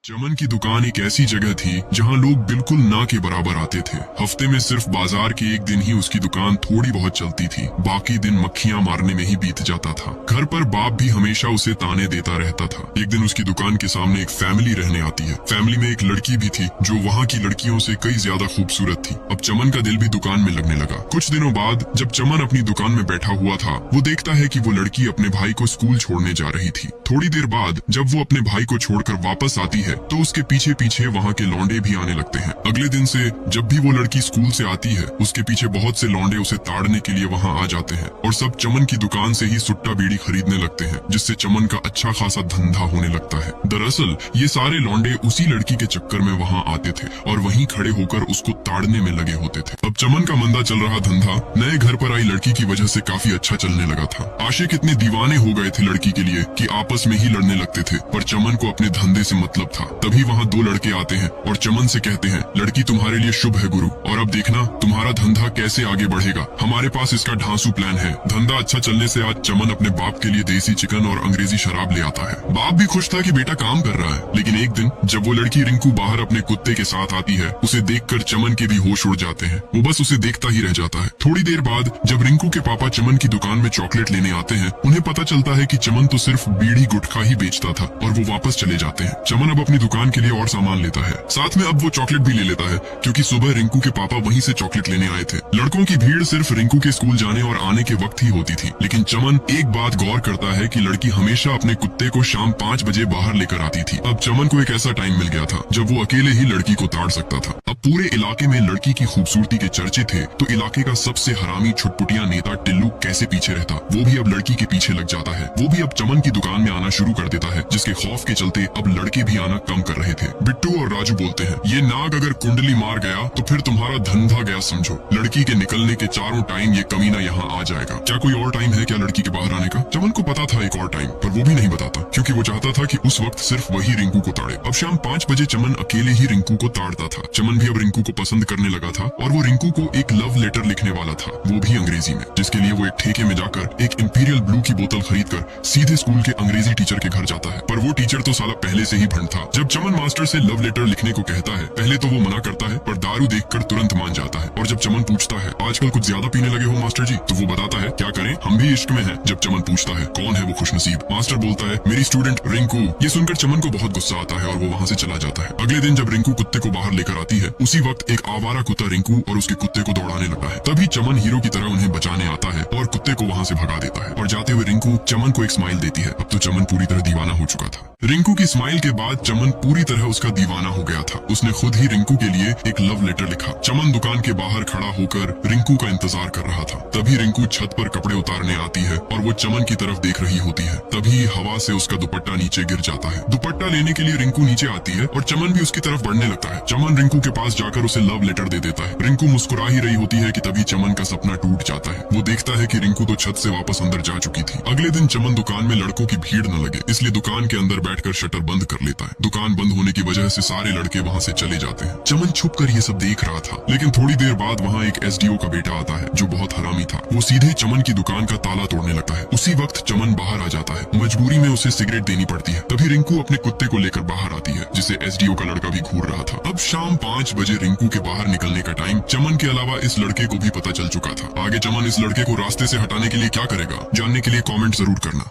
चमन की दुकान एक ऐसी जगह थी जहां लोग बिल्कुल ना के बराबर आते थे। हफ्ते में सिर्फ बाजार के एक दिन ही उसकी दुकान थोड़ी बहुत चलती थी, बाकी दिन मक्खियां मारने में ही बीत जाता था। घर पर बाप भी हमेशा उसे ताने देता रहता था। एक दिन उसकी दुकान के सामने एक फैमिली रहने आती है। फैमिली में एक लड़की भी थी जो वहाँ की लड़कियों से कई ज्यादा खूबसूरत थी। अब चमन का दिल भी दुकान में लगने लगा। कुछ दिनों बाद जब चमन अपनी दुकान में बैठा हुआ था, वो देखता है कि वो लड़की अपने भाई को स्कूल छोड़ने जा रही थी। थोड़ी देर बाद जब वो अपने भाई को छोड़कर वापस आती है तो उसके पीछे पीछे वहाँ के लौंडे भी आने लगते हैं। अगले दिन से जब भी वो लड़की स्कूल से आती है, उसके पीछे बहुत से लौंडे उसे ताड़ने के लिए वहाँ आ जाते हैं और सब चमन की दुकान से ही सुट्टा बीड़ी खरीदने लगते हैं, जिससे चमन का अच्छा खासा धंधा होने लगता है। दरअसल ये सारे लौंडे उसी लड़की के चक्कर में वहाँ आते थे और वहीं खड़े होकर उसको ताड़ने में लगे होते थे। अब चमन का मंदा चल रहा धंधा नए घर पर आई लड़की की वजह से काफी अच्छा चलने लगा था। आशिक इतने दीवाने हो गए थे लड़की के लिए कि आपस में ही लड़ने लगते थे, पर चमन को अपने धंधे से मतलब था। तभी वहाँ दो लड़के आते हैं और चमन से कहते हैं, लड़की तुम्हारे लिए शुभ है गुरु, और अब देखना तुम्हारा धंधा कैसे आगे बढ़ेगा। हमारे पास इसका ढांसू प्लान है। धंधा अच्छा चलने से आज चमन अपने बाप के लिए देसी चिकन और अंग्रेजी शराब ले आता है। बाप भी खुश था कि बेटा काम कर रहा है। लेकिन एक दिन जब वो लड़की रिंकू बाहर अपने कुत्ते के साथ आती है, उसे देखकर चमन के भी होश उड़ जाते हैं। वो बस उसे देखता ही रह जाता है। थोड़ी देर बाद जब रिंकू के पापा चमन की दुकान में चॉकलेट लेने आते हैं, उन्हें पता चलता है कि चमन तो सिर्फ बीड़ी गुटखा ही बेचता था और वो वापस चले जाते हैं। चमन अब अपनी दुकान के लिए और सामान लेता है, साथ में अब वो चॉकलेट भी ले लेता है, क्योंकि सुबह रिंकू के पापा वहीं से चॉकलेट लेने आए थे। लड़कों की भीड़ सिर्फ रिंकू के स्कूल जाने और आने के वक्त ही होती थी, लेकिन चमन एक बात गौर करता है कि लड़की हमेशा अपने कुत्ते को शाम 5 बजे बाहर लेकर आती थी। अब चमन को एक ऐसा टाइम मिल गया था जब वो अकेले ही लड़की को ताड़ सकता था। अब पूरे इलाके में लड़की की खूबसूरती के चर्चे थे, तो इलाके का सबसे हरामी छुटपुटिया नेता टिल्लू कैसे पीछे रहता, वो भी अब लड़की के पीछे लग जाता है। वो भी अब चमन की दुकान में आना शुरू कर देता है, जिसके खौफ के चलते अब लड़के भी आना कम कर रहे थे। बिट्टू और राजू बोलते हैं, ये नाग अगर कुंडली मार गया तो फिर तुम्हारा धंधा गया समझो। लड़की के निकलने के चारों टाइम ये कमीना यहाँ आ जाएगा। क्या कोई और टाइम है क्या लड़की के बाहर आने का? चमन को पता था एक और टाइम, पर वो भी नहीं बताता, क्योंकि वो चाहता था कि उस वक्त सिर्फ वही रिंकू को ताड़े। अब शाम 5 बजे चमन अकेले ही रिंकू को ताड़ता था। चमन भी अब रिंकू को पसंद करने लगा था और वो रिंकू को एक लव लेटर लिखने वाला था, वो भी अंग्रेजी में, जिसके लिए वो एक ठेके में जाकर एक इंपीरियल ब्लू की बोतल खरीद कर सीधे स्कूल के अंग्रेजी टीचर के घर जाता है। पर वो टीचर तो साला पहले से ही भंड था। जब चमन मास्टर से लव लेटर लिखने को कहता है, पहले तो वो मना करता है, पर दारू देखकर तुरंत मान जाता है। और जब चमन पूछता है, आजकल कुछ ज्यादा पीने लगे हो मास्टर जी, तो वो बताता है, क्या करें हम भी इश्क में हैं। जब चमन पूछता है, कौन है वो खुशनसीब, मास्टर बोलता है, मेरी स्टूडेंट रिंकू। ये सुनकर चमन को बहुत गुस्सा आता है और वो वहाँ से चला जाता है। अगले दिन जब रिंकू कुत्ते को बाहर लेकर आती है, उसी वक्त एक आवारा कुत्ता रिंकू और उसके कुत्ते को दौड़ाने लगा है। तभी चमन हीरो की तरह उन्हें बचाने आता है और कुत्ते को वहाँ से भगा देता है। और जाते हुए रिंकू चमन को एक स्माइल देती है। अब तो चमन पूरी तरह दीवाना हो चुका था। रिंकू की स्माइल के बाद चमन पूरी तरह उसका दीवाना हो गया था। उसने खुद ही रिंकू के लिए एक लव लेटर लिखा। चमन दुकान के बाहर खड़ा होकर रिंकू का इंतजार कर रहा था। तभी रिंकू छत पर कपड़े उतारने आती है और वो चमन की तरफ देख रही होती है। तभी हवा से उसका दुपट्टा नीचे गिर जाता है। दुपट्टा लेने के लिए रिंकू नीचे आती है और चमन भी उसकी तरफ बढ़ने लगता है। चमन रिंकू के पास जाकर उसे लव लेटर दे देता है। रिंकू मुस्कुरा ही रही होती है कि तभी चमन का सपना टूट जाता है। वो देखता है कि रिंकू तो छत से वापस अंदर जा चुकी थी। अगले दिन चमन दुकान में लड़कों की भीड़ न लगे, इसलिए दुकान के अंदर बैठकर शटर बंद कर लेता है। दुकान बंद होने की वजह से सारे लड़के वहाँ से चले जाते हैं। चमन छुप कर ये सब देख रहा था, लेकिन थोड़ी देर बाद वहाँ एक एसडीओ का बेटा आता है जो बहुत हरामी था। वो सीधे चमन की दुकान का ताला तोड़ने लगता है। उसी वक्त चमन बाहर आ जाता है। मजबूरी में उसे सिगरेट देनी पड़ती है। तभी रिंकू अपने कुत्ते को लेकर बाहर आती है, जिसे एसडीओ का लड़का भी घूर रहा था। अब शाम 5 बजे रिंकू के बाहर निकलने का टाइम चमन के अलावा इस लड़के को भी पता चल चुका था। आगे चमन इस लड़के को रास्ते से हटाने के लिए क्या करेगा, जानने के लिए कॉमेंट जरूर करना।